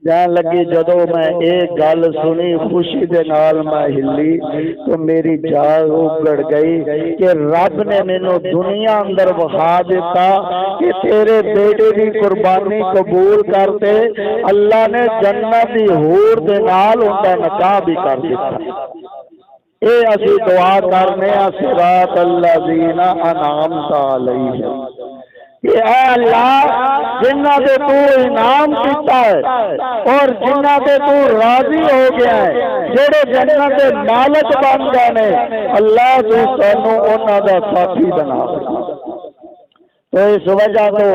जान लगी जदों मैं एक गल सुनी खुशी दे नाल मैं हिली तो मेरी जान उगड़ गई कि रब ने मैनू दुनिया अंदर विखा दिता कि तेरे बेटे की कुर्बानी कबूल करते अल्लाह ने जन्नत दी हूर दे नाल उनका निकाह भी कर दिता। ये असी दुआ करने सिरात अल्लज़ीना अनअमता अलैहिम कि ऐ अल्लाह जिन्ना दे तू इनाम किया है और जिन्ना दे तू राजी हो गया है जेड़े जन्नत दे मालिक बन गए ने अल्लाह तू सानू उन्हां दा साथी बना। तो इस वजह तो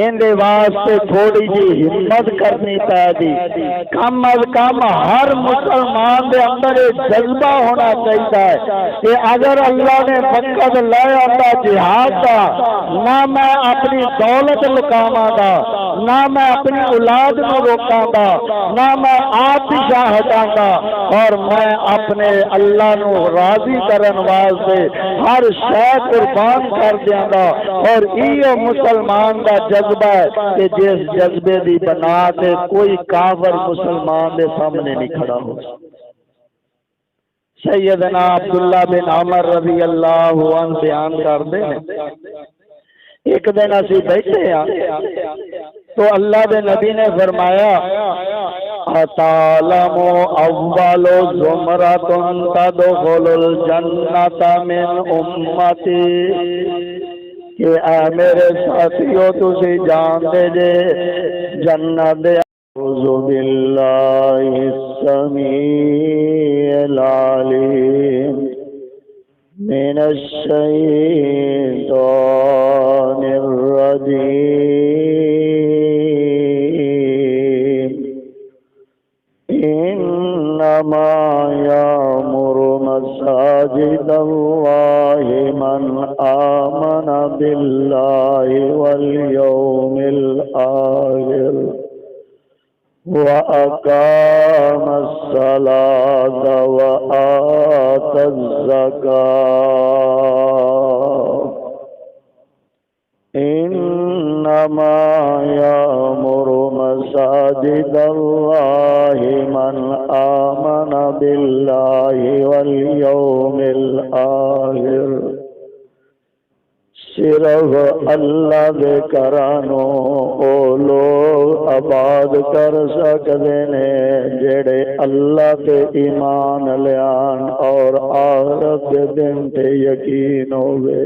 इनके वास्ते थोड़ी जी हिम्मत करनी पैदी। कम अज कम हर मुसलमान के अंदर एक जज्बा होना चाहिए कि अगर अल्लाह ने वक़्त ले आता जिहाद का, ना मैं अपनी दौलत लुकावांगा, ना मैं अपनी औलाद को रोकांगा, ना मैं आप दिशा हटांगा, और मैं अपने अल्लाह को राजी करन वास्ते हर शय कुर्बान कर दियांगा। और इो मुसलमान का जज्बा है कि जिस जज्बे की बना से कोई काफर मुसलमान के सामने नहीं खड़ा हो। सैयदना अब्दुल्ला बिन उमर रज़ी अल्लाहु अन्हु बयान करते हैं, एक दिन असी बैठे तो अल्लाह के नबी ने फरमाया अतालमु अव्वलु ज़ुमरतुन तदखुलुल जन्नत मिन उम्मती कि मेरे साथियों तुसी जानते जे जन्नत औज़ु बिल्लाहि समीइल अलीम मिनश शैतानिर रजीम इन्नमा यामुरु मसाजिदल्लाहि मन आमन बिल्लाहि वल यौमिल आखिर व अकामस सलात व आतज़ ज़कात इन्नमा यामुरु मसाजिदल्लाहि मन आमन बिल्लाहि वल यौमिल आखिर। सिर्फ अल्लाह दे घरानों ओ लोग आबाद कर सकते ने जेड़े अल्लाह ते ईमान लियान और आखिरत के दिन ते यकीन होवे।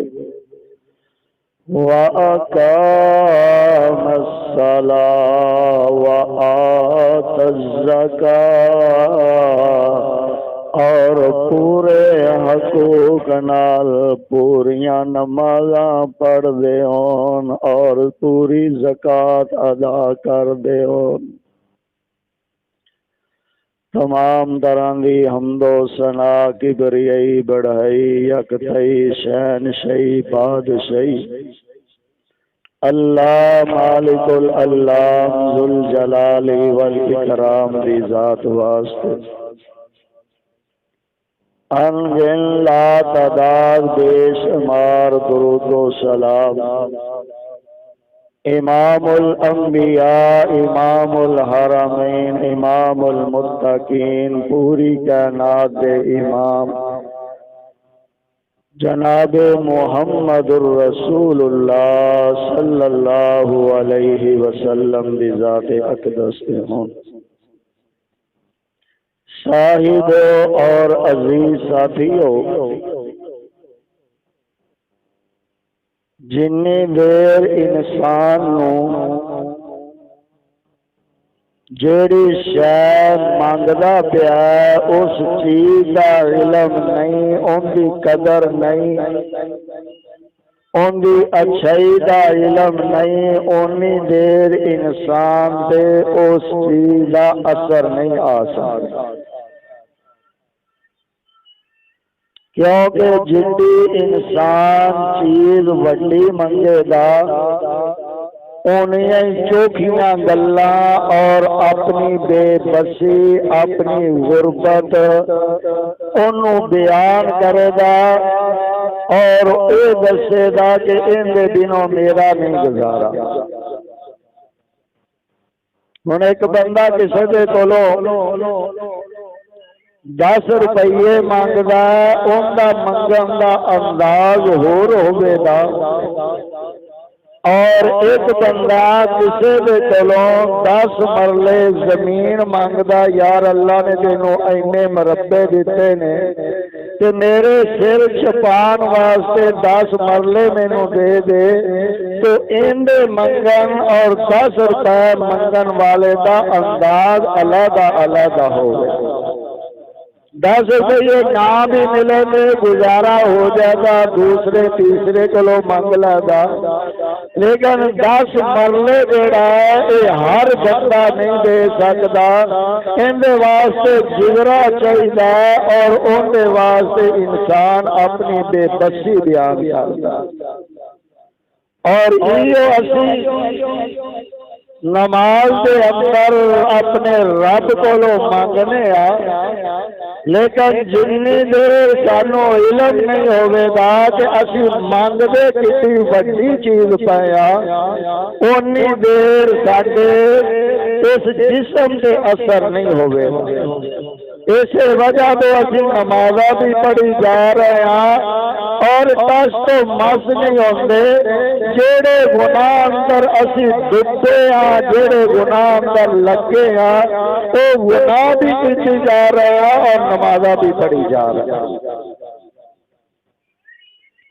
व अकामस सलात व आतज़ ज़कात और पूरे हकूक नाल पूरियां नमाज़ा पढ़दे होन और पूरी ज़कात अदा करदे होन। तमाम तरह की हमदो सना किबरियाई बढ़ाई यकतई शहनशाही बादशाही अल्लाह मालिकुल अल्लाह ज़ुल जलाली वल इकराम दी ज़ात वास्ते अनगिन ला तादाद बेशुमार दुरूदो सलाम इमामुल अंबिया इमामुल हरमैन इमामुल मुत्तकीन पूरी कायनात दे इमाम जनाब मुहम्मदुर रसूलुल्लाह सल्लल्लाहु अलैहि वसल्लम दी ज़ात अक़दस के हों। साहिबो और अजीज साथियों, जिन्नी देर इंसान नू जेड़ी शय मंगदा पिया उस चीज का इलम नहीं, उनकी कदर नहीं, उनकी अच्छाई का इलम नहीं, उन्नी देर इंसान से उस चीज का असर नहीं आ सकता। क्योंकि जिंदी इंसान चीज वड्डी मंगेगा उन्हें चोखियां गल्ला और अपनी बेबसी अपनी गुरबत उन्हों बयान करेगा और ये दसेगा कि इन दिनों मेरा नहीं गुजारा। हुण एक बंदा किसी दे कोलों 10 रुपये मंगदा है, उनका मंगन का अंदाज होर होवेगा, और एक बंदा किसी दे कोलों 10 मरले जमीन मंगदा, यार अल्लाह ने तेनों इन्ने मरबे दिते ने ते मेरे सिर छपान वास्ते 10 मरले मैनू दे दे, तो इनके मंगन और 10 रुपए मंगन वाले का अंदाज अलग अलग होगा। 10 रुपये ना भी मिले तो गुजारा हो जाएगा, दूसरे तीसरे को मंग लेगा, लेकिन 10 मरले जोड़ा है ये हर बंदा नहीं दे सकता। इनके वास्ते जिगरा चाहिए और उनके वास्ते इंसान अपनी बेबसी बयान करता। और ये असी नमाज के अंदर अपने रब को मंगने आ, लेकिन जिन्नी देर सानू इलम नहीं होगा कि असी मंगते किसी वड्डी चीज पाया, उन्नी देर साडे इस जिस्म से असर नहीं होगा। इस वजह तो असी नमाजा भी पढ़ी जा रहे हैं और टस तो मस नहीं होंगे। जेड़े गुनाह अंदर असी डुबे हाँ, जेड़े गुनाह अंदर लगे हाँ, वो गुनाह भी की जा रहे हैं और नमाजा भी पढ़ी जा रहे हैं।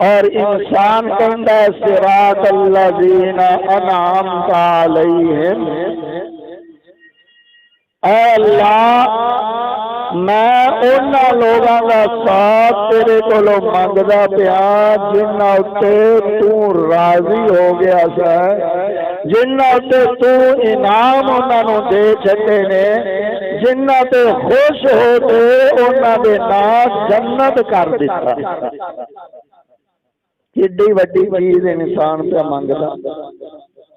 और इंसान कहता है सिरातल्लज़ीना अनअमता अलैहिम, अल्लाह मैं उन्हां लोगों का साथ तेरे कोलों मंगदा पिया जिन्हां उत्ते तू राजी हो गया सा, जिन्हां उत्ते तू इनाम उन्हां दे छड्डे ने, जिन्हां ते खुश हो के उन्हां दे नाम जन्नत कर दिता। किड्डी वड्डी चीज इंसान पे मंगदा,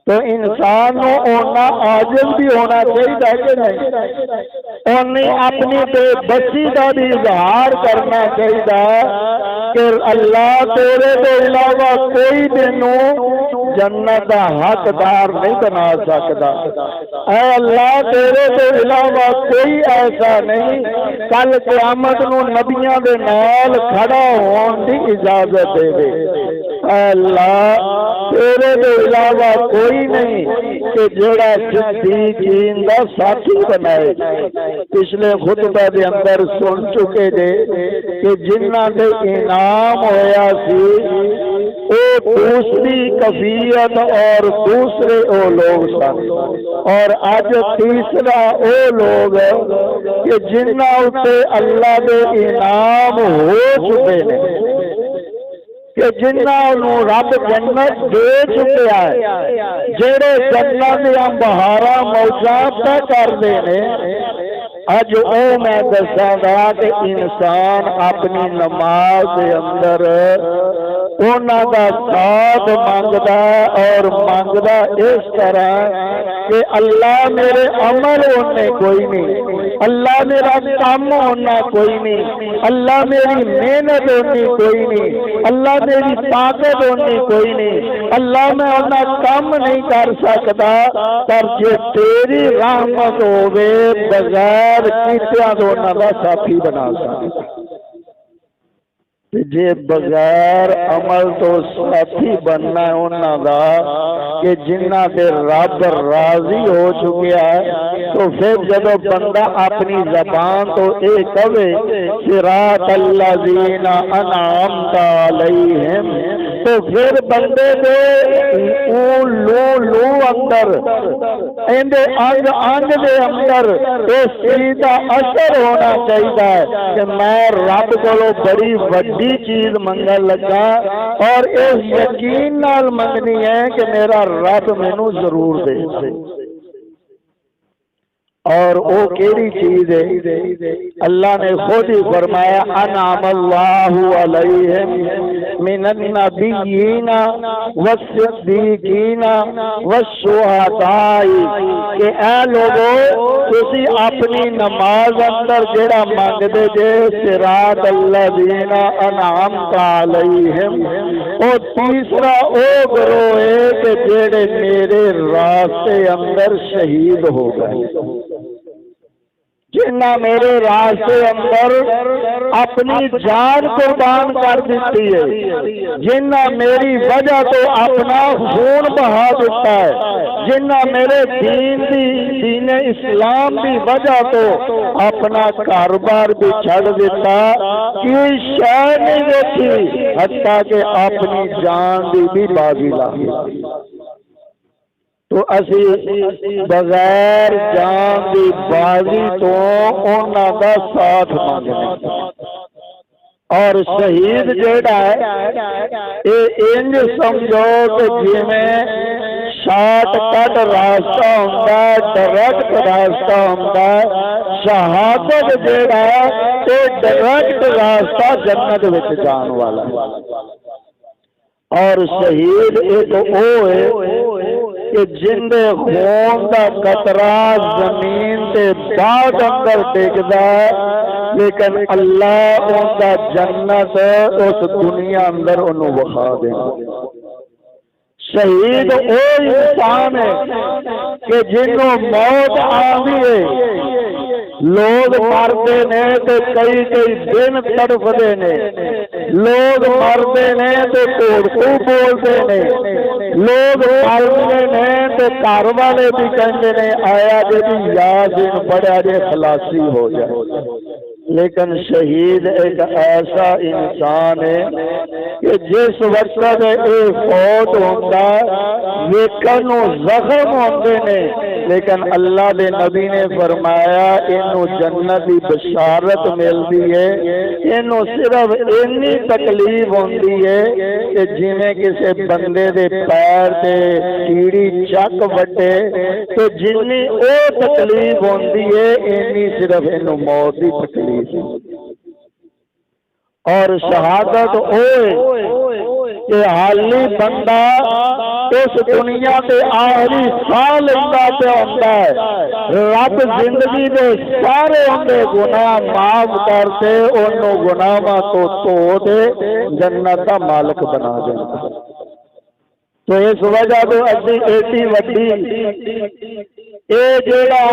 तो इंसान ओना आजिज़ भी होना चाहिए कि नहीं, उन्हें अपनी बेबसी का भी इजहार करना चाहिए कि अल्लाह तेरे तो इलावा कोई तेनू जन्नत का हकदार नहीं बना सकता। ऐ अल्लाह तेरे तो इलावा कोई ऐसा नहीं कल क़यामत नूं नबियां दे नाल खड़ा होने की इजाजत देवे। अल्लाह तेरे तो इलावा कोई नहीं कि जेड़ा सिद्दीकीन दा साथी बनाए। पिछले खुतबे दे अंदर सुन चुके जे कि जिन्हां दे इनाम होया सी वो दूसरी कफियत और दूसरे वो लोग सन, और अज तीसरा वो लोग कि जिन्हां उत्ते अल्लाह दे इनाम हो चुके ने, कि जिन्होंने रब जन्नत दे चुका है, जेड़े जन्नत दियां बहारा मौजा तय करते हैं। अज ओ मैं दसांगा कि इंसान अपनी नमाज के अंदर उन्हां दा साथ मंगदा और मंगदा इस तरह कि अल्लाह मेरे अमल होने कोई नहीं, अल्लाह मेरा काम होना कोई नहीं, अल्लाह मेरी मेहनत होनी कोई नहीं, अल्लाह मेरी ताकत होनी कोई नहीं, अल्लाह मैं उन्ना काम नहीं कर सकता, पर जे तेरी रहमत होवे बगैर कीतियां तो उन्हां दा साथी बना सकता। जे बगैर अमल तो साथी बनना है उन्हां दा कि जिन्हां ते रब राजी हो चुका है, तो फिर जब बंदा अपनी जबान तो ये कहे सिरातल्लज़ीना अनअमता अलैहिम, तो फिर बंदे दे लू अंदर इनके अंग अंग के अंदर इस चीज का असर होना चाहिए कि मैं रब को बड़ी वड्डी चीज मंगन लगा और इस यकीन नाल मंगनी है कि मेरा रब मैनू जरूर दे। और वो केड़ी चीज है? अल्लाह ने खुद ही फरमाया अनअमल्लाहु अलैहिम मिनन नबिय्यीना वस्सिद्दीकीना वश्शुहदाई, कि ऐ लोगों तुसी अपनी नमाज अंदर जेड़ा मंगदे जे सिरात अल्लज़ीना अनअमता अलैहिम, ओ तीसरा ओ गिरोह है कि जेड़े मेरे रास्ते अंदर शहीद हो गए, जिन्ना मेरे रास्ते अंदर अपनी जान कुर्बान कर दी है, जिन्ना मेरी वजह तो अपना खून बहा दिता है, जिन्ना मेरे दीन इस्लाम की वजह तो अपना कारोबार भी छड़ दिता, कोई शय नहीं देखी, हत्ता के अपनी जान की भी बाजी लाई। तो असी बगैर जान की बाजी तो उन्हां दा साथ मांगने। और शहीद जेड़ा है ये इंज समझो कि जिवें शॉर्टकट रास्ता होंदा है, डायरेक्ट रास्ता होंदा है, शहादत जेड़ा है ये डायरेक्ट रास्ता जन्नत विच जान वाला है। और शहीद एक वो है कि जिंदे खून का कतरा जमीन के बाद अंदर टिकदा है, लेकिन अल्लाह उनका जन्नत उस दुनिया अंदर उन्होंने वखा देना। शहीद वो इंसान है कि जिन्हों मौत आती है, लोग मरते ने तो कई कई दिन तड़फते ने, लोग मरते ने तो घोड़कू बोलते ने, लोग मरते ने तो घर वाले भी कहते ने आया जे भी यासीन पढ़ा जे खलासी हो जाए। लेकिन शहीद एक ऐसा इंसान है कि जिस वक्त ये फौत होता वेखन जख्म होते ने, लेकिन अल्लाह के नबी ने फरमाया इनू जन्नत की बशारत मिलती है, इनू सिर्फ इन्नी तकलीफ होती है कि जिमें किसी बंदे के पैर से कीड़ी चक वटे तो जिन्नी वो तकलीफ होती है इन्नी सिर्फ इनू मौत की तकलीफ। और शहादत कि हाली बंदा इस दुनिया के आखिरी साह लेंदा पे होंदा है, रब जिंदगी के सारे उनके गुनाह माफ करते उन्होंने गुनाहां तो धो दे जन्नत का मालिक बना देता। तो इस वजह तो असी एडी वड्डी ये जेड़ा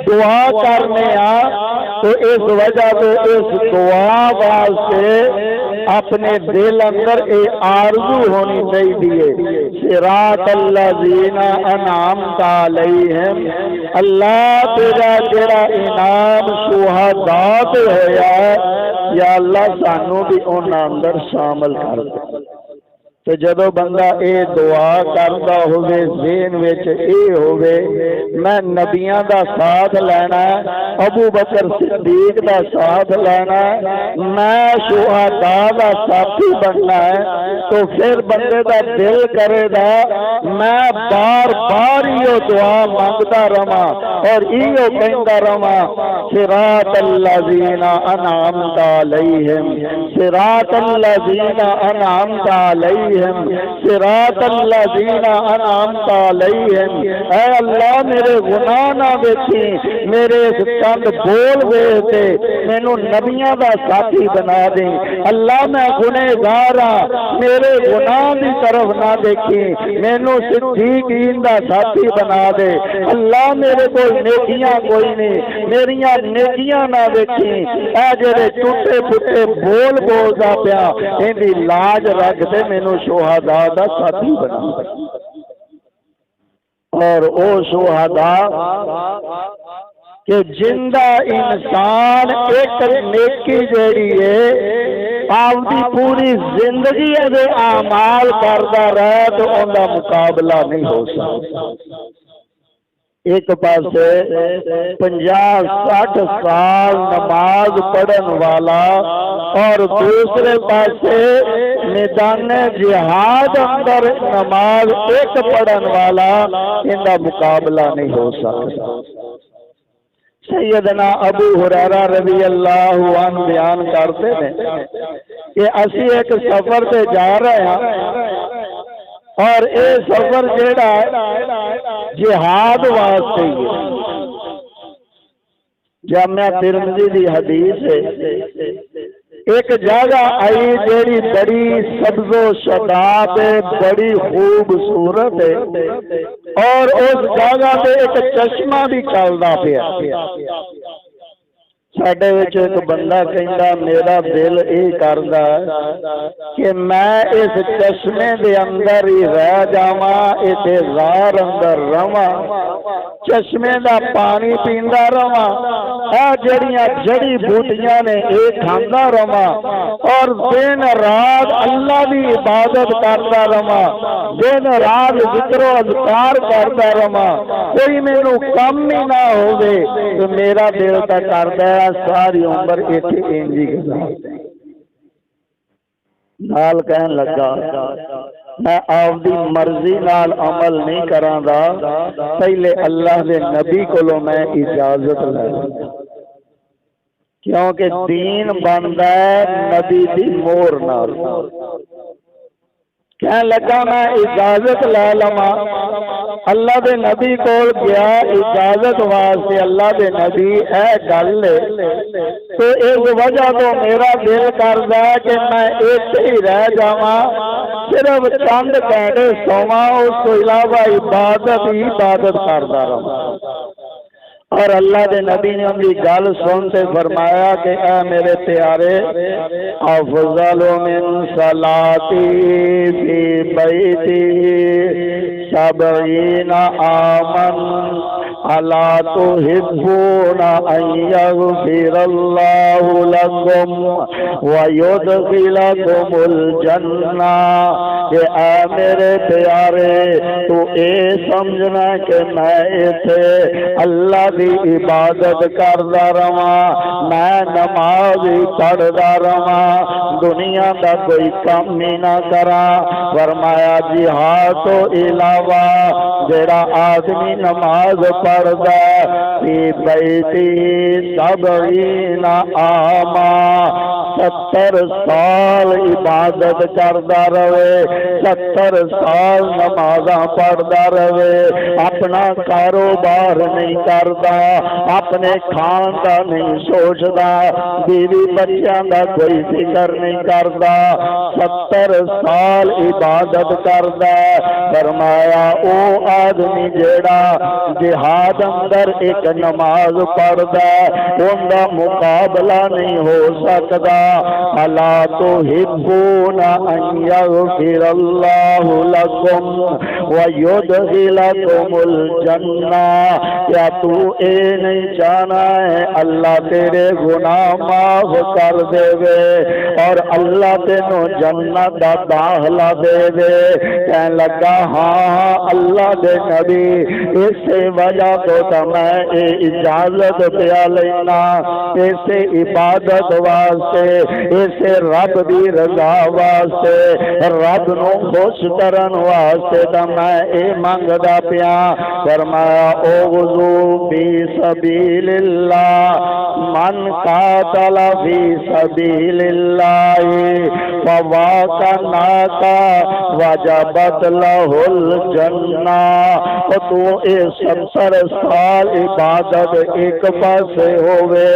दुआ करने तो इस वजह तो इस दुआ वास्ते अपने दिल अंदर एक आरज़ू होनी चाहिए, सिरात अल्लज़ीना अनअमता अलैहिम, अल्लाह तेरा जेड़ा इनाम शुहदा ते होया या अल्लाह सानू भी उन्हां अंदर शामिल कर दे। तो जदों बंदा ये दुआ करता होवे ज़हन विच होवे मैं नबियां दा साथ लेना, अबू बकर सिद्दीक दा साथ लेना, मैं शुहदा दा साथी बनना है, तो फिर बंदे दा दिल करेगा मैं बार बार यो दुआ मांगता रहा और इहो कहता रहा सिरात अल्लज़ीना अनअमता अलैहिम, सिरात अल्लज़ीना अनअमता अलैहिम, सिरात अल्लज़ीना अनअमता अलैहिम। ऐ अल्लाह मेरे गुनाह ना देखी, मेरे इस चंद बोल वेखते मैनू नबियां दा साथी बना दे। अल्लाह मैं गुनहगार हाँ, मेरे गुनाह की तरफ ना देखी, मैनू सिद्दीकीन दा साथी बना दे। अल्लाह मेरे को नेकियां कोई नहीं, मेरिया नेकियां ना देखी, ऐ जेड़े टूटे फुटे बोल बोलदा पिया इहदी लाज रख दे, मैनू शुहदा दा साथी बना। और ओ शुहदा कि जिंदा इंसान एक नेकी जेड़ी है आपकी पूरी जिंदगी अदे आमाल करता रहे तो उनका मुकाबला नहीं हो सकता। एक पासे 50-60 साल नमाज पढ़न वाला और दूसरे पासे मैदान जिहाद अंदर नमाज एक पढ़न वाला, इनका मुकाबला नहीं हो सकता। सैयदना अबू हुरैरा रज़ी अल्लाहु अन्हु बयान करते हैं कि असी एक सफर से जा रहे हैं और ये सफर जेड़ा जिहाद वास्ते जामिया तिरमिज़ी दी हदीस है, एक जगह आई जेड़ी बड़ी सब्जो शदाब है, बड़ी खूबसूरत है, और उस जगह पे एक चश्मा भी चलता पिया। साडे विच एक बंदा कहंदा मेरा दिल ये करदा कि मैं इस चश्मे दे अंदर ही रह जावां, इस गार अंदर रवां, चश्मे दा पानी पींदा रवां, जड़ियां जड़ी बूटियां ने ये खांदा रवां, और दिन रात अल्लाह की इबादत करता रवां, दिन रात जिक्रो अज़कार करता रवां, कोई मैनू कम ही ना होवे। तो मेरा दिल तो करदा है सारी उम्र इत्थे इंज ही गुज़ार दें। नाल कहन लगा मैं आपदी मर्जी नाल अमल नहीं करांगा, पहले अल्लाह दे नबी कोलों मैं इजाजत लै, क्योंकि दीन बनदा नबी दी मोहर नाल। कह लगा मैं इजाजत लै लवां, अल्लाह दे नबी कोल गया इजाजत वास्ते। अल्लाह दे नबी है गल तो इस वजह तो मेरा दिल करदा है कि मैं इत्थे ही रह जावां, सिर्फ चंद घंटे सोवां, उस तो इलावा इबादत ही इबादत करदा रहां। और अल्लाह के नबी ने उनकी गल सुनते फरमाया कि ऐ मेरे प्यारे, अफज़ल मिन सलाती फी बैती सबईना आमन अला तुहिब्बूना अन यग़फ़िरल्लाहु लकुम व युदखिलकुमुल जन्नह। कि ऐ मेरे प्यारे, तू ये समझना कि मैं इत्थे अल्लाह की इबादत करदा रहा, मैं नमाज ही पढ़दा रहा, दुनिया का कोई काम ही ना करा। फरमाया जिहाद तो इलावा जेड़ा आदमी नमाज पढ़दा फी बैती सबईना आमा, 70 साल इबादत करदा रहे, 70 साल नमाजा पढ़दा रहे, अपना कारोबार नहीं करता, अपने खान का नहीं सोचता, बीवी बच्चों का कोई फिक्र नहीं करता, 70 साल इबादत करदा। फरमाया ओ आदमी जेड़ा जिहाद अंदर एक नमाज पढ़दा उनका मुकाबला नहीं हो सकता। अला तुहिब्बूना अन यग़फ़िरल्लाहु लकुम व युदखिलकुमुल जन्नह। क्या तू ये नहीं चाहना है अल्लाह तेरे गुनाह माफ कर देवे और अल्लाह तेनों जन्नत दा दाखला देवे? कह लगा हाँ अल्लाह दे नबी, इसे वजह तो मैं ये इजाजत पिया लेना, इसे इबादत वास्ते, इसे रब दी रजा वास्ते, रब नू खुश करन वास्ते तो मैं ये मंगदा पिया। फरमाया ओ वज़ू फी सबीलिल्लाह मन कातल फी सबीलिल्लाह फवाकनाका वजबत लहुल जन्नह। तू ये 70 साल इबादत एक पासे होवे,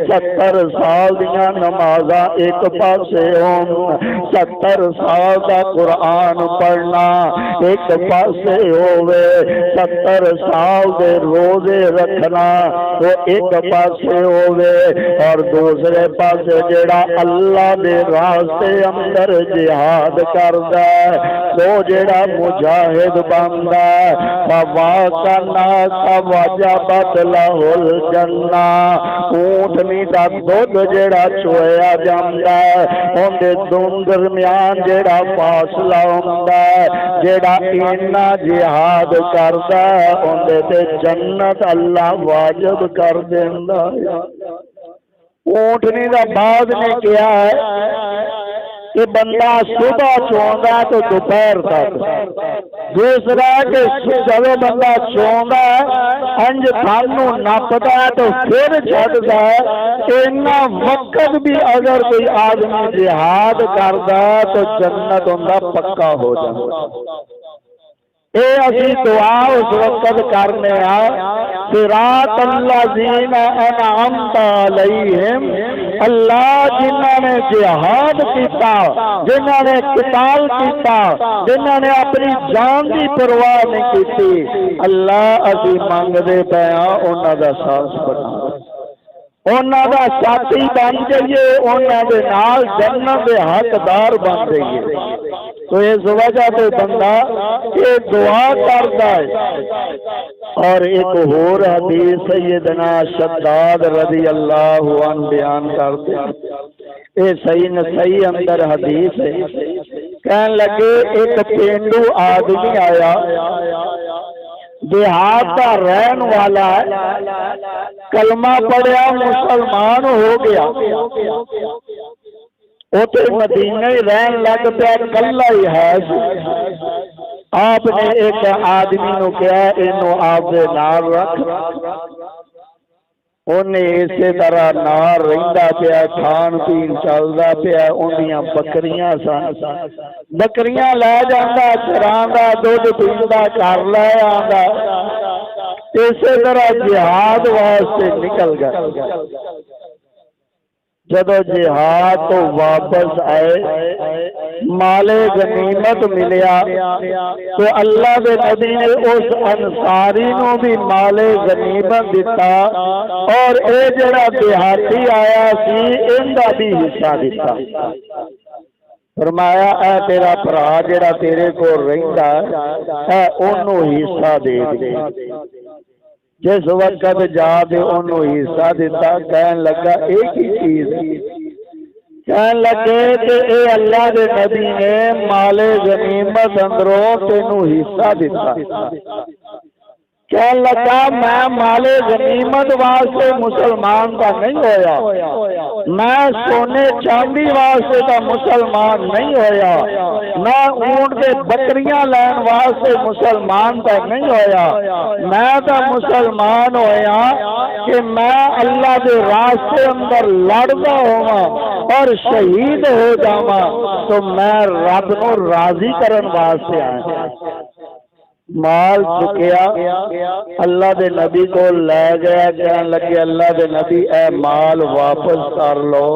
70 साल दियां नमाज़ां एक पासे होन, 70 साल का कुरान पढ़ना एक पासे होवे, 70 साल दे रोजे रखना वो एक पासे होवे, और दूसरे पासे जेड़ा अल्लाह दे रास्ते अंदर जिहाद करदा वो जेड़ा मुजाहिद बनदा फवाकना वजबत लहुल जन्नह। ऊंटनी दा दुध जेड़ा चोया जांदा उनदे दोनों दरमियान जेड़ा फासला हुंदा, जेड़ा इन्ना जिहाद करदा उनदे ते जन्नत अल्लाह वाजिब कर देंदा है। ऊंटनी दा बाद ने किया है कि बंदा सुबह चोंदा तो दोपहर तक, दूसरा कि जब बंदा चोंदा अंज थानू नपदा तो फिर छड्डदा, इन्ना वक्त भी अगर कोई आदमी जिहाद करदा तो जन्नत उनका पक्का हो जाता। ये असी दुआ उस वक्त करने सिरातल्लज़ीना अनअमता अलैहिम, अल्लाह जिन्होंने जिहाद किया, जिन्होंने किताल किया, जिन्होंने अपनी जान की परवाह नहीं की, अल्लाह असी मंगते पे उन्हों का साथ बना, उन्हों का साथी बन जाइए, उन्होंने नाल जन्नत के हकदार बन जाइए। तो इस वजह से बंदा ये दुआ करता है। और एक होर हदीस सैयदना शद्दाद रज़ी अल्लाहु अन्हु बयान करते हैं, ये सही अंदर हदीस है। कहने लगे एक पेंडू आदमी आया, देहात का रहन वाला है, कलमा पढ़िया मुसलमान हो गया, उसे मदीने रहन लग पाया, कला ही है। आपने एक आदमी को कहा इनू आपके नाल रख, उन्हें इसे तरह नाल रहिंदा पिया, खान पीन चलदा पिया, उन्दियां बकरियां सन, बकरियां लै जांदा, चरांदा, दुध पींदा, घर लै आंदा, इसे तरह जिहाद वास्ते निकल गया। जदों जिहाद तो वापस आए, माले गनीमत मिलिया, तो अल्लाह के नबी ने उस अंसारी को भी माले गनीमत दिता, और ये जड़ा देहाती आया सी इनका भी हिस्सा दिता। फरमाया ऐ तेरा भरा जड़ा तेरे को रहिंदा है, ओनू हिस्सा दे दे। जिस वक्त जाके उन्होंने हिस्सा दिता, कह लगा एक ही चीज, कह लगे कि ये अल्लाह के नबी ने माले गनीमत अंदरों तेनू हिस्सा दिता। कह लगा मैं माले गनीमत वास्ते मुसलमान का नहीं होया, मैं सोने चांदी वास्ते का मुसलमान नहीं होया, मैं ऊंट के बकरियां लैन वास्ते मुसलमान का नहीं होया, मैं तो मुसलमान होया कि मैं अल्लाह के रास्ते अंदर लड़दा होवा और शहीद हो जावा, तो मैं रब को राजी करन वास्ते आया। माल चुकया, अल्लाह के नबी को ले गया, कह लगे अल्लाह के नबी ए माल वापस कर लो,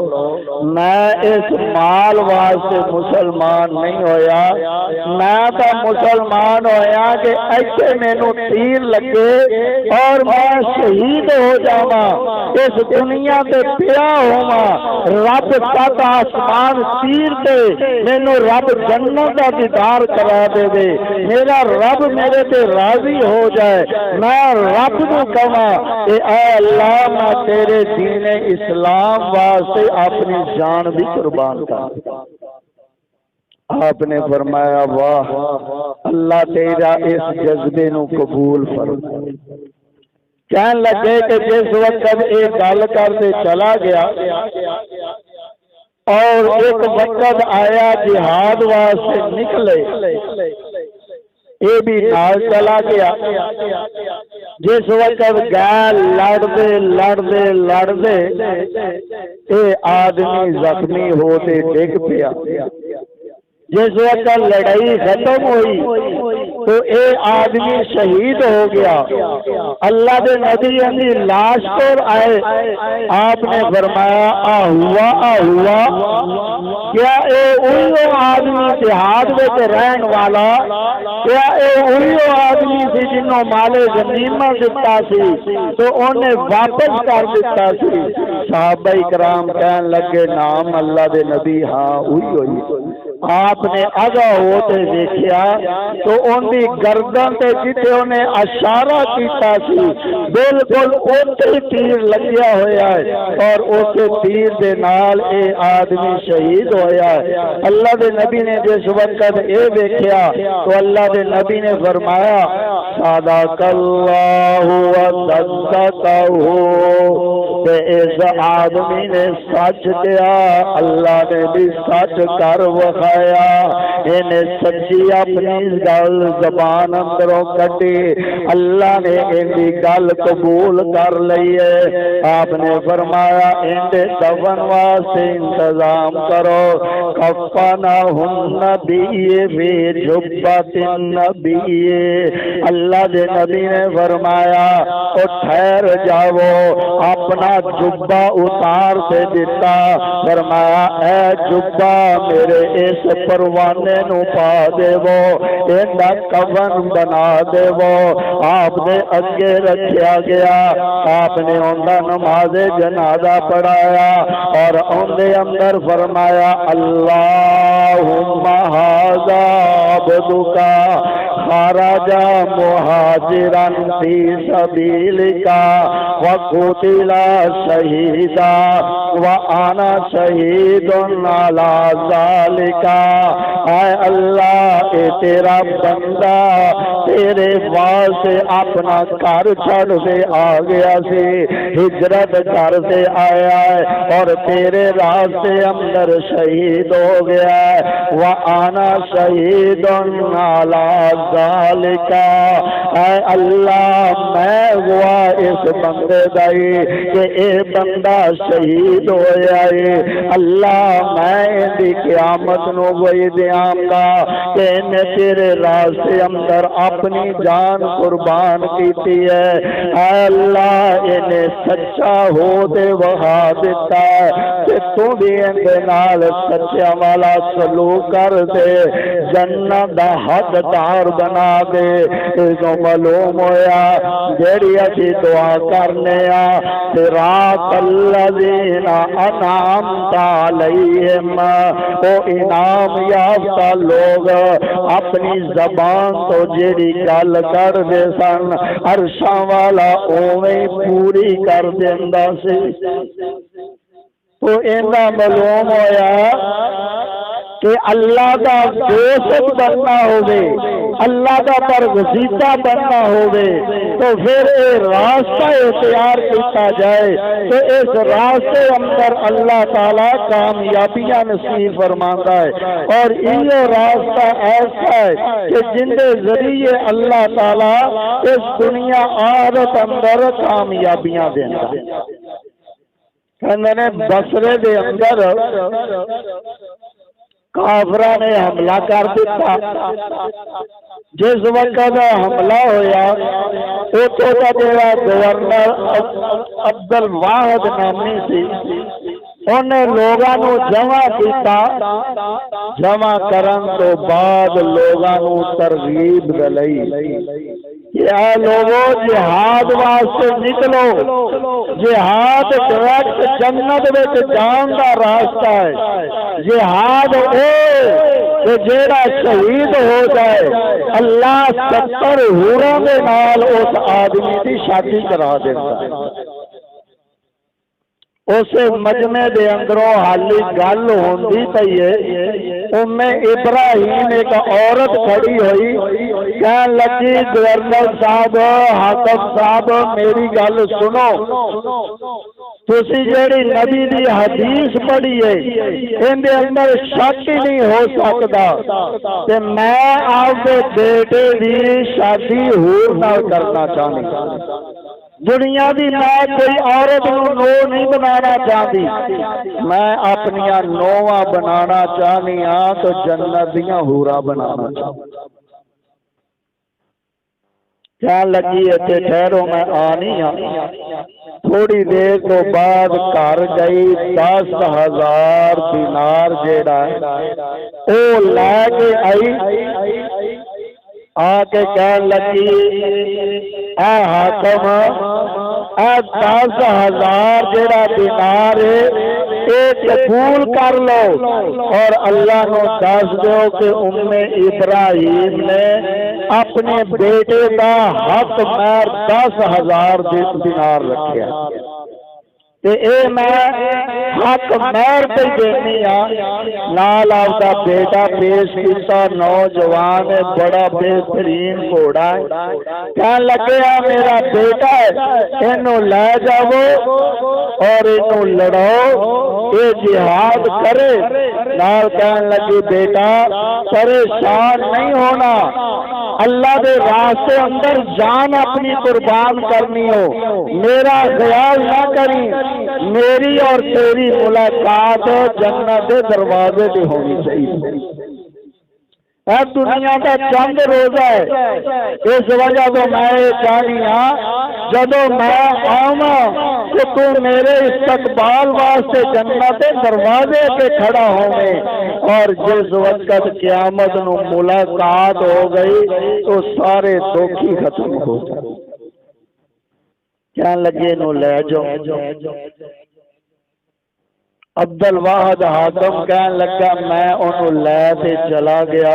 मैं इस माल वास्ते मुसलमान नहीं होया, मैं तो मुसलमान होया कि ऐसे मैनू तीर लगे और मैं शहीद हो जावा, इस दुनिया ते पिया होवा, रब सत आसमान तीर दे, मैनू रब जन्नत का दीदार करा दे, मेरा रब मेरे पे राजी हो जाए, मैं रब को कहा कि ऐ अल्लाह मैं तेरे दीन इस्लाम वास्ते अपनी जान भी कुर्बान कर। आपने फरमाया वाह अल्लाह तेरा इस जज्बे को कबूल फरमाए। कहने लगे कि जिस वक्त एक गल करते चला गया और एक वक्त आया जिहाद वास्ते निकले, ये भी नाल चला गया। जिस वक्त गैर लड़ते लड़ते लड़ते ये आदमी जख्मी होते डिग पिया। जिस वक्त लड़ाई खत्म हुई तो ये आदमी शहीद हो गया। अल्लाह के नबी अपनी लाश पर आए, आपने फरमाया आ हुआ क्या ये वही आदमी जिहाद में रहन वाला, क्या ये वही आदमी सी जिन्हों माले गनीमत दिता सी तो उन्हें वापस कर दिता सी। साहबा इकराम कहन लगे नाम अल्लाह के नबी हाँ वही हुई। आपने अगा होते देखिया तो उनकी गर्दन से जिथे उन्हें इशारा किया सी बिल्कुल उसे तीर लग्या होया है और उस तीर के नाल ये आदमी शहीद होया है। अल्लाह के नबी ने जिस वक्त ये देखिया तो अल्लाह के नबी ने फरमाया सदकल्लाहु व सद्दक़हु, इस आदमी ने सच किया, अल्लाह ने भी सच कर वखाया। इन्हें सच्ची अपनी गल जबान अंदरों कटी, अल्लाह ने इनकी गल कबूल कर ली है। आपने फरमाया इनके दफन वास्ते इंतजाम करो। कफना नबी वे जुब्बतिन नबी, अल्लाह के नबी ने फरमाया ओ ठहर जाओ, अपना जुब्बा उतार से दिता। फरमाया ए जुब्बा मेरे इस परवाने नू पा देवो, इनका कफन बना देवो। आपने अगे रखा गया, आपने उनका नमाज़े जनाजा पढ़ाया और उनके अंदर फरमाया अल्लाहुम्मा हाज़ा अब्दुका खरजा मुहाजिरन फी सबीलिका व कुतिला शहीदा व आना शहीदुन अला ज़ालिका। आए अल्लाह ए तेरा बंदा तेरे वास्ते अपना घर छड़ से आ गया सी, हिजरत घर से आया है और तेरे रास्ते अंदर शहीद हो गया है। वह आना शहीदुन अला ज़ालिका। ऐ अल्लाह मैं हुआ इस बंदे दाई कि ए बंदा शहीद होया है। अल्लाह मैं इनकी क़यामत नूं वही दियांगा कि इन्हें तेरे रास्ते अंदर अपनी जान कुर्बान की है। ऐ अल्लाह इन्हें सच्चा हो दे वहा दिता कि तू भी इनके नाल सच्चा वाला सलूक कर दे, जन्नत दा हकदार बना दे। इसको मालूम होया जेड़ी असी दुआ करने सिरात अल्लज़ीना अनअमता अलैहिम, ओ इनाम याफ्ता लोग अपनी जबान तो जेड़ी गल कर दे सन अरशा वाला उवें पूरी कर देंदा सी। तो इन्ना मालूम होया कि अल्लाह का दोस्त बनना होवे, अल्लाह का परगजीदा बनना होवे, तो फिर ये रास्ता इख्तियार किया जाए तो इस रास्ते अंदर अल्लाह ताला कामयाबियां नसीब फरमाता है। और ये रास्ता ऐसा है कि जिनके जरिए अल्लाह ताला इस दुनिया आखिरत अंदर कामयाबियां देता है। कहने बसरे के अंदर काफरा ने हमला कर दिता। जिस वक्त हमला होया उतो का जेड़ा गवर्नर अब्दुल वाहिद नामी सी उन्हें लोगों को जमा किया। जमा करन तो बाद लोगों को तरगीब दिलाई, या लोगों जिहाद वास्ते निकलो, जिहाद डायरेक्ट जन्नत में जान का रास्ता है। जिहाद ओ जेड़ा शहीद हो जाए अल्लाह 70 हूरों के नाल उस आदमी की शादी करा देता है। उस मजमे दे अंदरों हाली गल होंदी पई है। उम्मे इब्राहिम एक औरत खड़ी हुई, कह लगी गवर्नर साहब, हाकम साहब मेरी गल सुनो, तुसी जेड़ी नबी दी हदीस पढ़ी है इनके अंदर शक ही नहीं हो सकता कि मैं आपके बेटे की शादी हूर नाल करना चाहती। दुनिया की मैं कोई औरत नो नहीं बनाना चाहती, मैं अपनिया नोवा बनाना चाहनी हाँ तो जन्नत दियां हूरा बनाना चाहती। क्या लगी इतने ठहरो मैं आनी हाँ। थोड़ी देर तो बाद घर गई 10,000 दिनार जेड़ा ओ लैके आई। आके कह लगी आ हाकम 10,000 जेड़ा दिनार एक कबूल कर लो और अल्लाह को दस दो कि उम्मे इब्राहिम ने अपने बेटे का हक मैर 10,000 दिनार रखा ते ए मैं हक मैर पे देनी नाल आपका बेटा पेश किया। नौजवान है, बड़ा बेहतरीन घोड़ा है। कह लगे मेरा बेटा इनू लै जावो और इनू लड़ाओ, ये जिहाद करे। नाल कहन लगी बेटा परेशान नहीं होना, अल्लाह के रास्ते अंदर जान अपनी कुर्बान करनी हो, मेरा ख्याल ना करी, मेरी और तेरी मुलाकात जन्नत के दरवाजे पे होनी चाहिए। है दुनिया का चंद रोजा है, इस वजह तो मैं ये चाहनी हाँ जदों मैं आवा तो तू मेरे इस्तकबाल वास्ते जन्नत के दरवाजे पे खड़ा होवे, और जिस वक्त क़यामत नूं मुलाकात हो गई तो सारे दुख ही खत्म हो जाए। क्या लगे नू लै जाओ। अब्दुल वाहिद हाकिम कहन लगा मैं उन्होंने लै चला गया,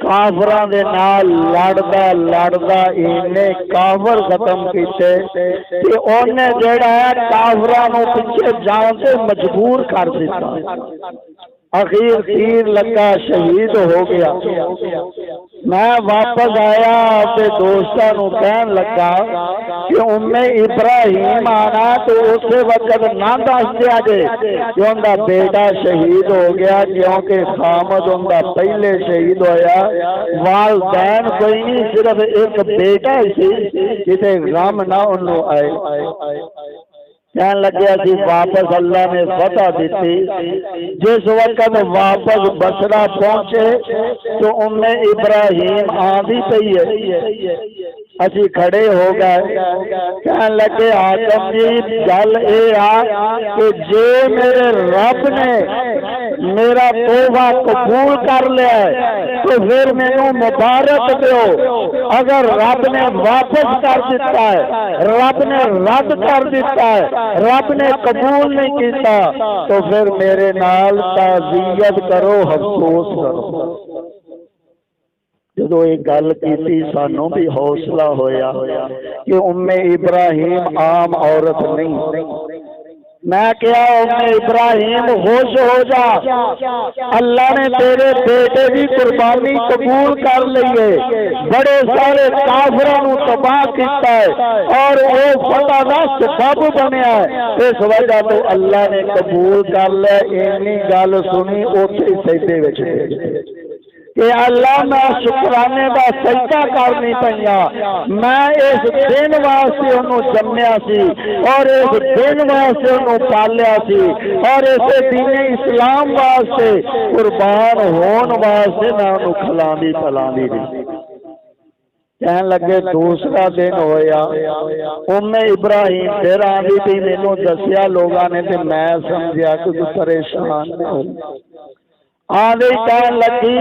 काफरां दे नाल लड़दा लड़दा इन्ने काफर खत्म किते कि उन्हें जेड़ा है काफरां नूं पिछे जाण ते मजबूर कर दिता। अखीर तीर लगा, शहीद हो गया। मैं वापस आया अपने दोस्तों को कहन लगा कि उम्मे इब्राहिम आना तो उस वक्त ना दस दिया जे कि उनका बेटा शहीद हो गया, क्योंकि खामद उनका पहले शहीद होया, वालदैन कोई नहीं, सिर्फ एक बेटा ही जिसे गम ना उन्होंने आए। कहन लगे अभी वापस अल्लाह ने फतह दी। जिस वक्त वापस बसरा पहुंचे तो उम्मे इब्राहिम आंधी पई है, असी खड़े हो गए। कहन लगे हाकिम जी गल ये आ कि जे मेरे रब ने मेरा तौबा कबूल कर लिया तो फिर मैनू मुबारक दो, अगर रब ने वापस कर दिता है, रब ने रद्द कर दिता है, रब ने कबूल नहीं किया तो फिर मेरे नाल ताज़ियत करो, अफसोस करो। जो ये गल की सानू भी हौसला होया कि उम्मे इब्राहिम आम औरत नहीं। मैं क्या उम्मे इब्राहिम होश हो जा, अल्लाह ने तेरे बेटे की कुर्बानी कबूल कर ली है, बड़े सारे काफिरों को तबाह किया है और वो फतह का सबब बनया है, इस वजह तो अल्लाह ने कबूल कर लिया। इन्नी गल सुनी उसे सजदे विच कि अल्लाह मैं शुकराने का सजदा करनी पईया, मैं इस दिन वास्ते उन्होंने जम्मिया सी और इस दिन वास्ते उन्होंने पालिया सी और इस दीन इस्लाम वास्ते कुर्बान होने वास्ते मैं उन्होंने खिलांदी पिलांदी रही। कहन लगे दूसरा दिन होया, उम्मे इब्राहिम फिर आंदी थी, मैनू दसिया लोगों ने ते मैं समझिया कि तू परेशान हो। आंधी कहन लगी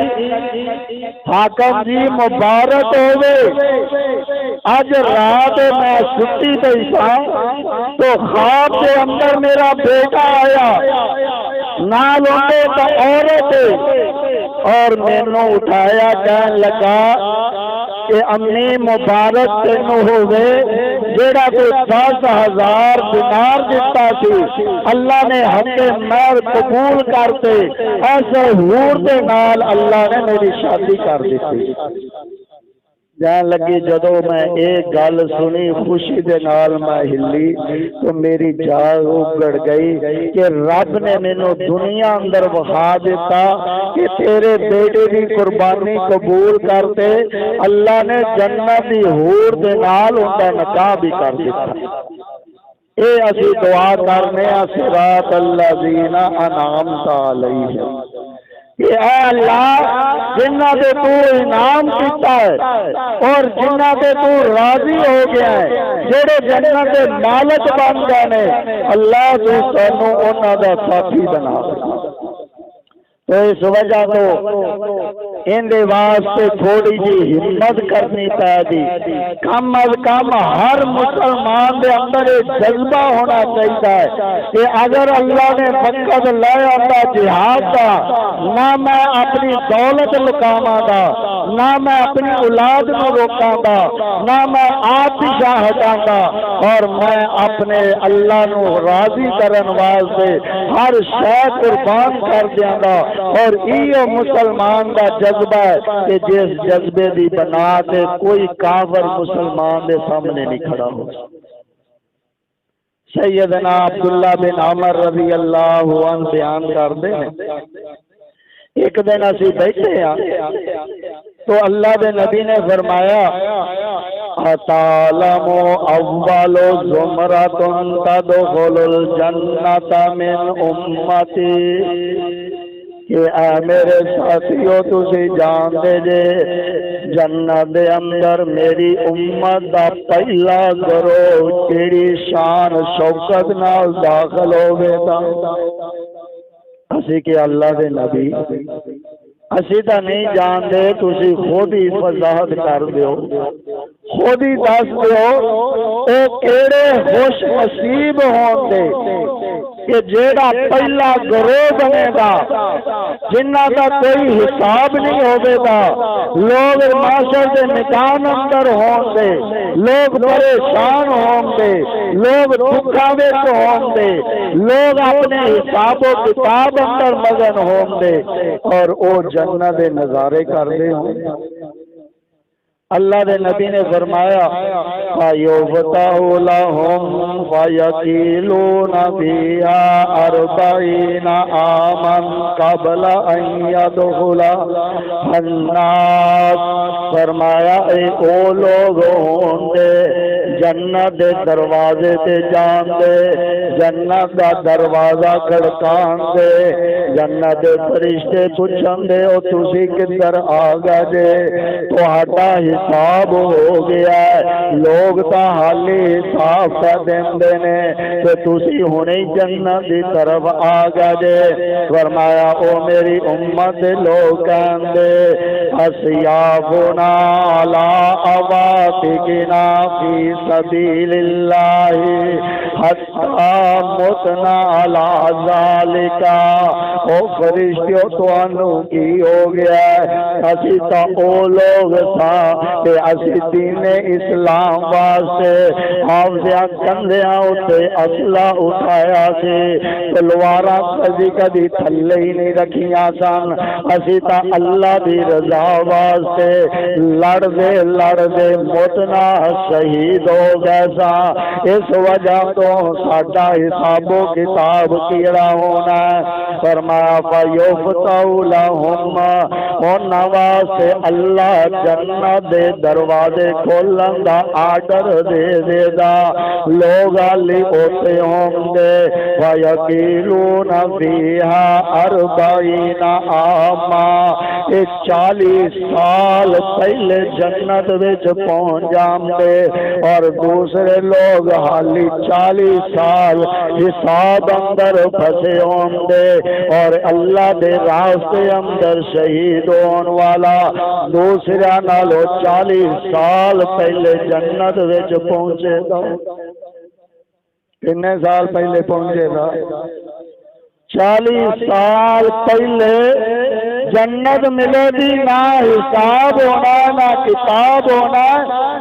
हाकिम जी मुबारक होवे, अज रात मैं सुती पई सा तो ख्वाब के अंदर मेरा बेटा आया, नाल उन्हें तो औरत और मैनू उठाया। कहन लगा कि अम्मी मुबारक तेनू होवे जेड़ा कोई 10,000 दिनार दिता सी, अल्लाह ने हके महर कबूल करते, ऐसे हूर दे नाल अल्लाह ने मेरी शादी कर दी। जान लगी जदों मैं एक गल सुनी खुशी दे नाल मैं हिली तो मेरी जाग उगड़ गई कि रब ने मैनू दुनिया अंदर वखा दिता कि तेरे बेटे की कुर्बानी कबूल करते, अल्लाह ने जन्नत की हूर दे नाल उनका निकाह भी कर दिता। ये असी दुआ करने सिरात अल्लज़ीना अनअमता अलैहिम कि अल्लाह जिन्ना दे तू इनाम किया है और जिन्ना दे तू राजी हो गया है, जेड़े जन्नत दे मालिक बन गए ने, अल्लाह तू सानू उन्हां दा साथी बना। तो इस वजह तो इनके वास्ते थोड़ी जी हिम्मत करनी पैदी, कम अज कम हर मुसलमान के अंदर एक जज्बा होना चाहिए कि अगर अल्लाह ने वक़्त लै आंदा जिहाद का, ना मैं अपनी दौलत लुकावांगा, ना मैं अपनी औलाद को रोकांगा, ना मैं आप पिछा हटांगा, और मैं अपने अल्लाह को राजी करन वास्ते हर शय कुर्बान कर दियांगा। और इो मुसलमान का जज्बा है कि जिस जज्बे की बना ते कोई काफिर मुसलमान के सामने नहीं खड़ा हो। सैयदना अब्दुल्ला बिन अमर रज़ी अल्लाह अन्हु बयान करते हैं, एक दिन असी बैठे तो अल्लाह के नबी ने फरमाया, अतालमो अव्वलो ज़ुमरतुन तदखुलुल जन्नत मिन उम्मती, कि मेरे साथियों तुसी जानते जे जन्नत दे अंदर मेरी उम्मत दा पहला गिरोह केड़ी शान शौकत नाल दाखिल होवेगा। असी के अल्लाह दे नबी असी तो नहीं जानते, तुसी खुद ही वजाहत कर दो, खुद ही दस दो ओ केड़े खुश नसीब होंगे कि जेड़ा पहला गिरोह बनेगा जिन्ना का कोई हिसाब नहीं होगा। लोग माशर के मैदान अंदर होंगे, लोग परेशान होंगे, लोग दुखा विच होंगे, लोग अपने हिसाबो किताब अंदर मगन होंगे और वो जन्नत के नजारे करते होंगे। अल्लाह के नबी ने फरमाया, फयुफ्तहु लहुम फयकीलूना फिहा अर्बईना आमन क़ब्ल अन यदखुला अन्नास। फरमाया ओ लोग होंगे जन्नत के दरवाजे ते जांदे, जन्नत का दरवाजा खड़कांदे, जन्नत के फरिश्ते पूछंदे ओ तुसी किधर आ गए जे, तुहाडा हिसाब हो गया है। लोग तो हाली हिसाब कर देंदे ने ते तुसी हुणे जन्नत की तरफ आ गए जे। फरमाया ओ मेरी उम्मत लोग कहंदे, अस्याबुना अला अवातिकिना फी सबीलिल्लाहि हत्ता मुतना अला ज़ालिका। ओ फरिश्तियों तुहानू की हो गया, असी तो ओ लोग था कि असी दीन इस्लाम वास्ते आपदे कंधेयां उत्ते असला उठाया से, तलवारां कदी कदी थल्ले ही नहीं रखियां सन। असी तो अल्लाह की रजा वास्ते लड़दे लड़दे मुतना शहीद हो गए सा। इस वजह तो साडा हिसाबो किताब कीड़ा होना है। फरमाया फयुफ्तहु लहुम, उन्हां वास्ते अल्लाह जन्नत दे दरवाजे खोलन दा आर्डर दे देगा। लोग हाली उत्ते होंगे, फयकीलूना फिहा अर्बईना आमा। 40 साल पहले जन्नत विच पहुंच जाते और दूसरे लोग हाली 40 साल हिसाब अंदर फंसे होंगे और अल्लाह के रास्ते अंदर शहीद होने वाला दूसरा नालों 40 साल पहले जन्नत विच पहुंचेगा। कितने साल पहले पहुंचेगा? 40 साल पहले जन्नत मिलेगी। ना हिसाब होना, ना किताब होना,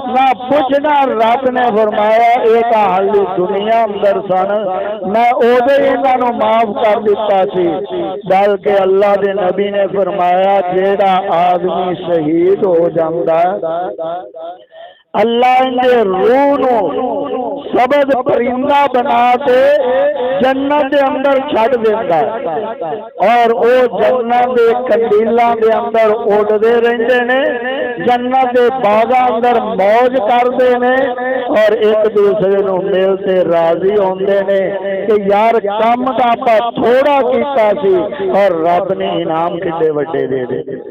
ना पूछना। रब ने फरमाया एक हाली दुनिया अंदर सन, मैं ओदे इन्हां माफ कर दिता सी। बल्कि अल्लाह के नबी ने फरमाया जेड़ा आदमी शहीद हो जाता है अल्लाह इनके रूह नू सबद परिंदा बना के जन्नत के अंदर छड़ देता और वो जन्नत के कंडीलों के अंदर उड़ते रहते ने, जन्नत के बागां अंदर मौज करते ने और एक दूसरे को मिलते राजी होंदे ने कि यार काम तो आप थोड़ा कीता सी और रब ने इनाम कितने वड्डे दे दे।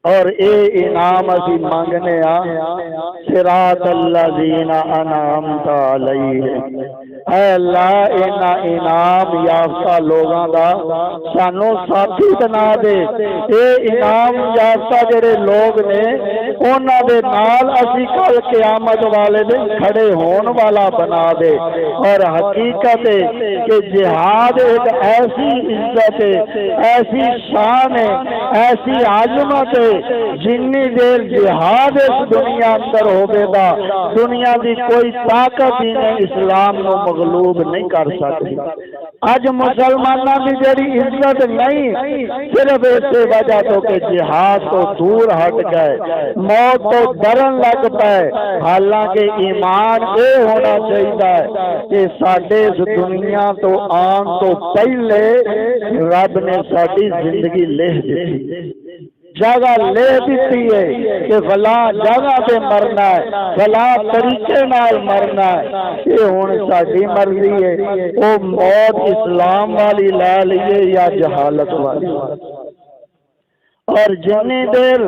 और ये इनाम असी मांगने सिरातल्लज़ीना अनअमता अलैहिम। अल्लाह इन्हां इनाम याफ्ता लोगों का सानू साथी बना दे। ये इनाम याफ्ता जेड़े लोग ने उन्हां दे नाल असीं कल क़यामत वाले दिन खड़े होने वाला बना दे। और हकीकत है कि जिहाद एक ऐसी इज्जत है, ऐसी शान है, ऐसी आजमत है, जिन्नी देर जिहाद इस दुनिया अंदर होवेगा दुनिया की कोई ताकत ही नहीं इस्लाम को मगलूब नहीं कर सकती। अज मुसलमानों की जड़ी इज्जत नहीं सिर्फ इस वजह तो कि जिहाद तो दूर हट गए, मौत तो डरन लग पाए। हालांकि ईमान ये होना चाहिए कि साडे इस दुनिया तो आन तो पहले रब ने साडी जिंदगी लिख दी, जगह ले दी है कि फला जगह पे मरना है, फला तरीके नाल मरना है। ये हुण साडी मर्जी है, वो मौत इस्लाम वाली लै लीए या जहालत वाली। और जितनी देर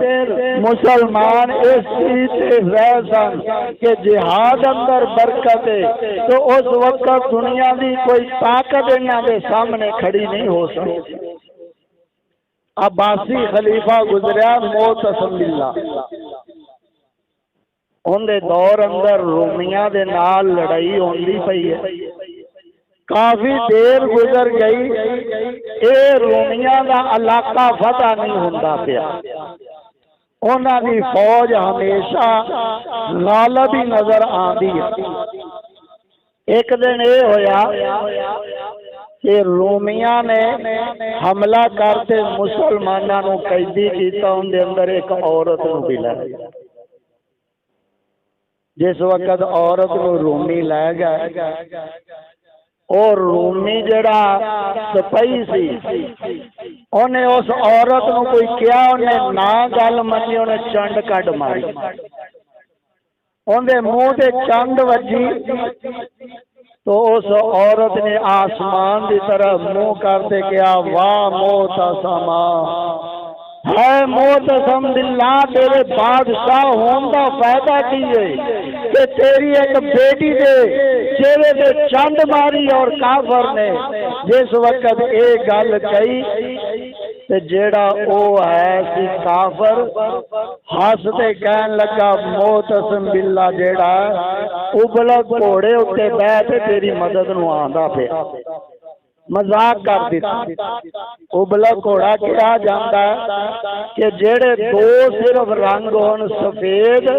मुसलमान इस चीज से रह सन कि जिहाद अंदर बरकत है, तो उस वक्त दुनिया की कोई ताकत इन्हां दे सामने खड़ी नहीं हो सकती। अब्बासी खलीफा गुजरिया मोतसम बिल्लाह, उनके दौर अंदर रोमिया दे नाल लड़ाई होंदी पई है। काफी देर गुजर गई, ये रोमिया का इलाका फतह नहीं होंदा पिया। उन्हां दी फौज हमेशा गालिब ही नजर आती है। एक दिन ये होया कि रोमिया ने हमला करते मुसलमानों को कैदी किया, उनके अंदर एक औरत को भी लै गया। जिस वक्त औरत को रोमी लै गए, और रोमी जड़ा सिपाही सी उन्हें उस औरत को कोई क्या, उन्हें ना गल मनी, उन्हें चंड कट मारी, उनके मुंह से चंड वजी। तो उस औरत ने आसमान की तरफ मुंह करते कहा, वाह मोतसमा, है मोतसम बिल्लाह, तेरे बादशाह होने का फायदा की है कि तेरी एक बेटी दे चेहरे पे चंड मारी। और काफर ने जिस वक्त ये गल कही ते जेड़ा ओ है सी काफर हसते कहन लगा, मोतसम बिल्लाह जेड़ा उबलक घोड़े उत्ते बैठ तेरी मदद नूं आंदा पिया। मजाक कर दिता। उबलक घोड़ा कहा जाता है कि जेड़े दो सिर्फ रंग होन, सफेद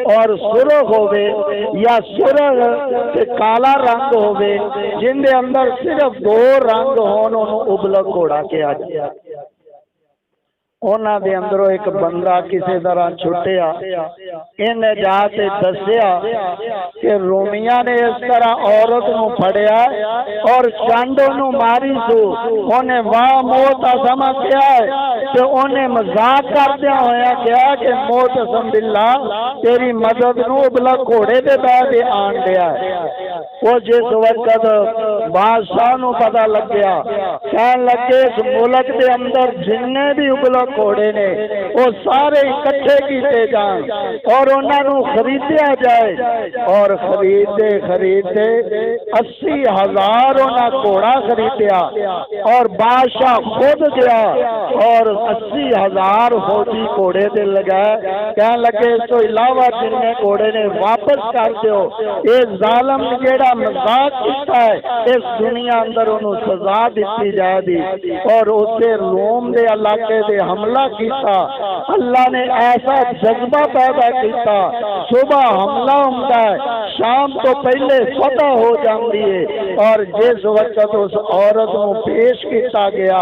और सुरख होवे, या सुरख ते काला रंग होवे, जिंदे अंदर सिर्फ दो रंग होन, उन्होंने उबलक घोड़ा कहा जाता। उन्हां दे अंदरों एक बंदा किसी तरह छुटिया, इन्हें जाके दसिया कि रोमिया ने इस तरह औरत को फड़िया और चंड नूं मारी सू। उन्हें वाह मोतसम किया है, तो उन्हें मजाक करदे होया कहा कि मोतसम बिल्लाह, तेरी मदद नूं उबलक घोड़े दे बैठे आन दिया है। वो जिस वक्त बादशाह नूं पता लग गया, कहन लगे इस मुल्क के अंदर जिन्ने भी उबलक घोड़े ने वो सारे इकट्ठे किए जान और उन्होंने खरीदा जाए। और खरीदे खरीदे 80,000 उन्हें घोड़ा खरीदा, और बादशाह खुद गया और 80,000 फौजी घोड़े दे लगाए। कह लगे इस तो इलावा जिन्ने घोड़े ने वापस कर दो, ये जालम जेड़ा मजाक किया है इस दुनिया अंदर उन्होंने सजा दी जाएगी। और उसे रोम के इलाके से हमला किया। अल्लाह ने ऐसा जज्बा पैदा किया, सुबह हमला होता है, शाम तो पहले फतह हो जाती है। और जिस वक्त उस औरत को पेश किया गया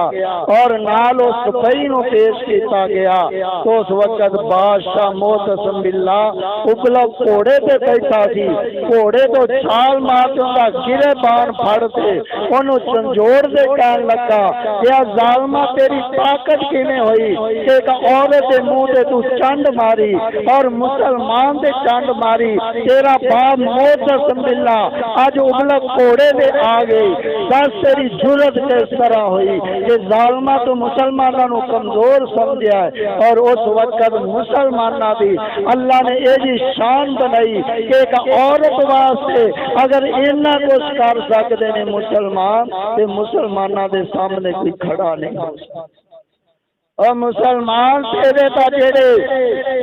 और नाल उस सिपाही को पेश किया गया, तो उस वक्त बादशाह मोतसम बिल्लाह उबलक घोड़े पे बैठा थी। घोड़े तो छाल मारते उनका गिरेबान फड़ते उन्होंने झंझोड़ दे कहन लगा, या जालमा तेरी ताकत किवें हुई कि एक औरत के मुंह से तू चंड मारी और मुसलमान से चंड मारी। तेरा बाप मोतसम बिल्लाह आज उबलक घोड़े में आ गई, बस तेरी जुरत किस तरह हुई कि जालमा तो मुसलमानों को कमजोर समझा है। और उस वक्त मुसलमाना भी अल्लाह ने यही शान बनाई कि एक औरत वास्ते अगर इन्ना कुछ कर सकते हैं मुसलमान, तो मुसलमाना के सामने कोई खड़ा नहीं हो सकता। और मुसलमान तेरे ता जेड़े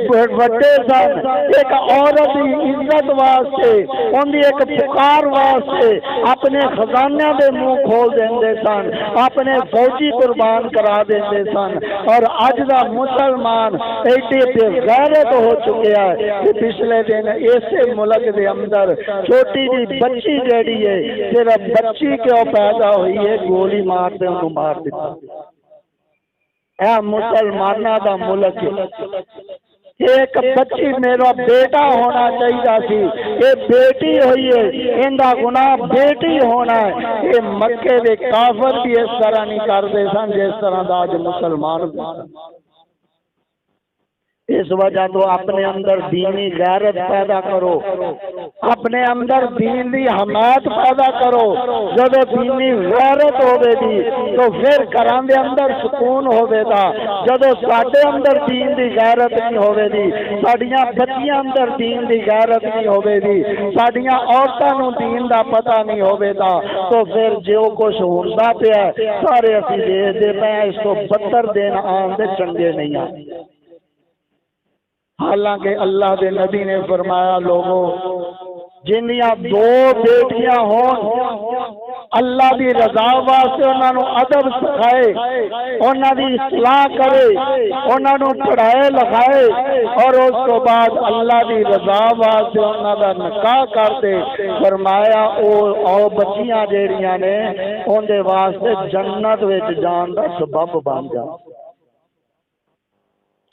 बड़े सन एक औरत की इज्जत वास्ते उनकी एक पुकार वास्ते अपने खजानिया के मुंह खोल देंदे सन, अपने फौजी कुर्बान करा देंदे सन। और अज का मुसलमान एडे बेगैरत हो चुके है कि पिछले दिन इसे मुल्क के अंदर छोटी जी बच्ची जेड़ी है सिर्फ बच्ची क्यों पैदा हुई है गोली मार दे उन्होंने मार दिता। मुसलमाना का मुल्क एक बच्ची मेरा बेटा होना चाहिए सी, ये बेटी हुई है इनका गुनाह बेटी होना है। ये मक्के के काफर भी इस तरह नहीं करते सन जिस तरह का अज मुसलमान। इस वजह तो अपने अंदर दीनी गैरत पैदा करो, अपने अंदर दीन की हमायत पैदा करो। जब दीनी गैरत होगी तो फिर घरों के अंदर सुकून होगा। जब साडे अंदर दीन की गैरत नहीं होगी, साडियां बच्चियां अंदर दीन की गैरत नहीं होगी, साडियां औरतों को दीन का पता नहीं होगा, तो फिर जो कुछ होता पिया सारे असीं देखते पे इस तो बदतर दिन आने चंगे नहीं आए। हालांकि अल्लाह के नबी ने फरमाया लोगों जिन्दियां दो बेटियां हो अल्लाह की रजा वास्ते उन्होंने अदब सिखाए, उन्होंने इस्लाह करे, उन्होंने पढ़ाए लिखाए और उस तो बाद अल्लाह की रजा वास्ते उन्होंने निकाह करते। फरमाया ओ बच्चियां जेड़ियां ने उनके वास्ते जन्नत विच जान का सबब बन जा।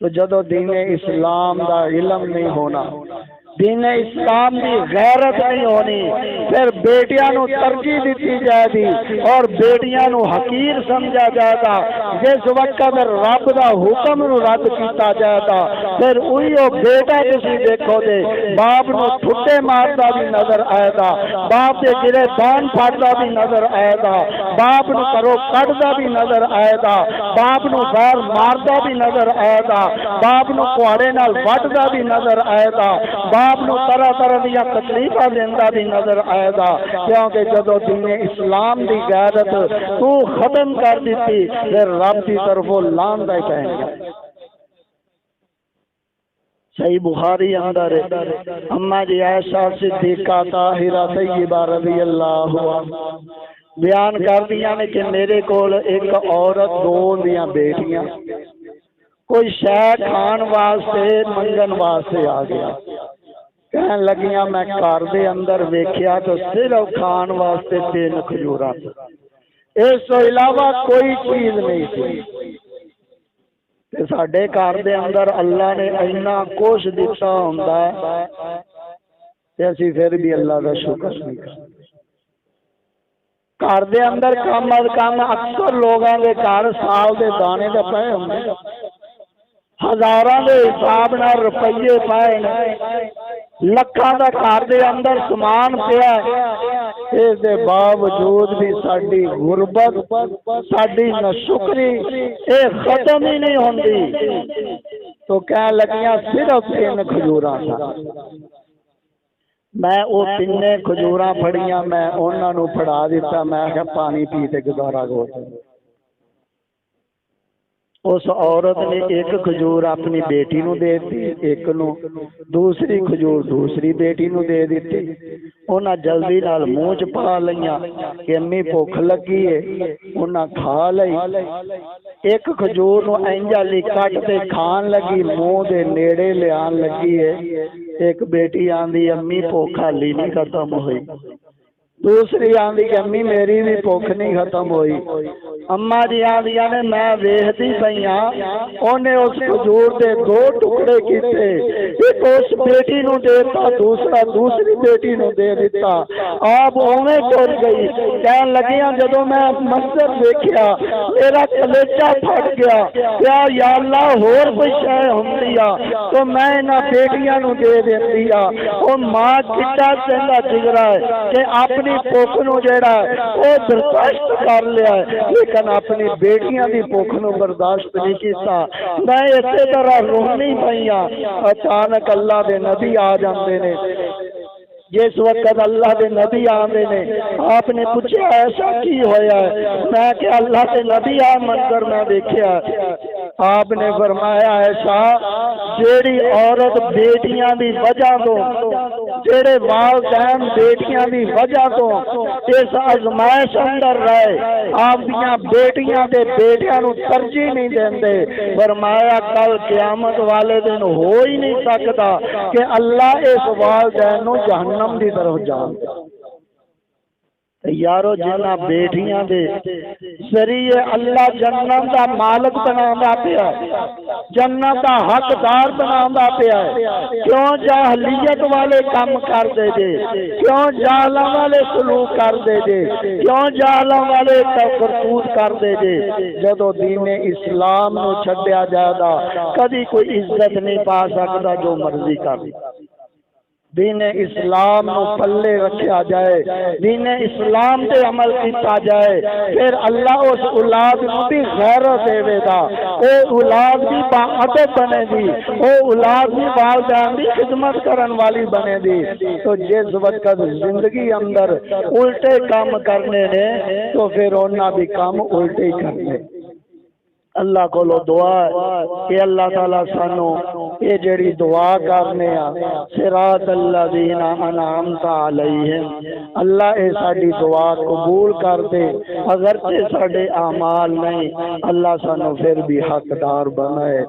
तो जदों दीने इस्लाम का इलम नहीं होना, दीन इस्लाम की गैरत नहीं होनी, फिर बेटियां तरजीह दी जाएगी और बेटियां हकीर समझा जाएगा। जिस वक्त रब का हुक्म रद्द किया जाएगा फिर उही बेटा तुम देखो दे बाप को ठुड्डे मारता भी नजर आएगा, बाप के गिरे दान फटता भी नजर आएगा, बाप को करो कटता भी नजर आएगा, बाप को बैर मारता भी नजर आएगा, बाप को कुहाड़े नाल वटदा भी नजर आएगा, बाप को तरह तरह दियां तकलीफां देंदा भी नजर आएगा। क्योंकि जदों दीने इस्लाम की गैरत तू खत्म कर दी फिर रब की तरफों लानदा ही पएगा। सही बुखारी अंदर अम्मा जी आयशा सिद्दीका ताहिरा तय्यबा रज़ी अल्लाह बयान कर दिया ने कि मेरे कोल एक औरत दो दियां बेटियां कोई शै खान वास्ते मंगन वास्ते आ गया। कहन लगियां मैं घर दे अंदर वेख्या तो सिर्फ खान वास्ते 3 खजूरां, इस तो इलावा कोई चीज नहीं थी। साडे घर दे अंदर अल्लाह ने इन्ना कुछ दिता हुंदा ते असीं फिर भी अल्लाह का शुक्र नहीं करते। घर दे अंदर कम अज कम अक्सर लोगों के घर साल के दाने तो पे होंगे, हजारों के हिसाब नाल रुपये पाए, लखा का घर के अंदर समान पिया, इस बावजूद भी साडी गुरबत साडी नशुक्री ये खत्म ही नहीं होंदी। तो कह लगियां सिर्फ 3 खजूरां था। मैं वो 3 खजूरां फड़ियां, मैं उन्होंने फड़ा दिता, मैं क्या पानी पी के गुजारा हो। उस औरत ने एक खजूर अपनी बेटी नूं दे दी, एक नूं दूसरी खजूर दूसरी बेटी नूं दे दी। उन्हें जल्दी नाल मूँह च पा लईयां कि अम्मी भुख लगी है, उन्हें खा लई। एक खजूर नूं इंजाली कट के खान लगी, मुँह दे नेड़े लियान लगी है। एक बेटी आंदी अम्मी भुख हाली नहीं खत्म हुई, दूसरी आंदी अम्मी मेरी भी भुख नहीं खत्म हुई। अम्मा जी आंदियां ने मैं वेखदी पई हां उन्हें उस खजूर के 2 टुकड़े किए, एक उस बेटी नूं देता, दूसरा दूसरी बेटी नूं दे दिता। आप उवें टुर गई। कहन लगियां जदों मैं मंजर देखिया मेरा कलेजा फट गया, क्या या अल्लाह होर कोई शय हुंदी आ तो मैं इन्हां बेटियां नूं दे दिंदी आ। ओ मां कितना चंगा जिगरा है कि अपनी भुख नूं जेड़ा ओ बर्दाश्त कर लिया, लेकिन अपनी बेटियां की भुख नूं बर्दाश्त नहीं किया। मैं इसे तरह रोनी पई हां। अचानक अल्लाह के नबी आ जाते ने। जिस वक्त अल्लाह के नबी आते ने आपने पूछा ऐसा की होया है? मैं क्या अल्लाह के नबी आ मंजर मैं देखिया। आपने फरमाया ऐसा जेड़ी औरत बेटियां दी वजह तो जेड़े वालदैन बेटियां दी वजह तो इस अजमाइश अंदर रहे आप दियां बेटियां ते बेटियां नूं तरजीह नहीं देंदे फरमाया कल क़यामत वाले दिन हो ही नहीं सकता कि अल्लाह इस वालदैन नूं जहन्नम दी तरफ जान दे। यारो जिन्ना बेटियां दे जरिए अल्लाह जन्नत का मालिक बनांदा पिया जन्नत का हकदार बनांदा पिया क्यों जाहलियत वाले काम कर दे जे क्यों जाहला वाले सलूक कर दे जे क्यों जाहला वाले करतूत कर दे जे जदों दीने इस्लाम नूं छड्डिया जाएगा कदी कोई इज्जत नहीं पा सकता जो मर्जी कर दीन इस्लाम नूं पल्ले रखा जाए दीन इस्लाम पे अमल किया जाए फिर अल्लाह उस औलाद नूं भी गैरत देवेगा वो औलाद भी बाअदब बनेगी वो औलाद भी वालिदैन की खिदमत करने वाली बनेगी। तो जिस वक्त जिंदगी अंदर उल्टे काम करने ने तो फिर उन्हां भी काम उल्टे ही करने। अल्लाह को दुआ कि अल्लाह ताला सानू ये जड़ी दुआ करने सिरात अल्लज़ीना अनअमता अलैहिम अल्लाह ये साडी दुआ कबूल कर दे अगर ते साडे आमाल नहीं अल्लाह सानू फिर भी हकदार बनाए।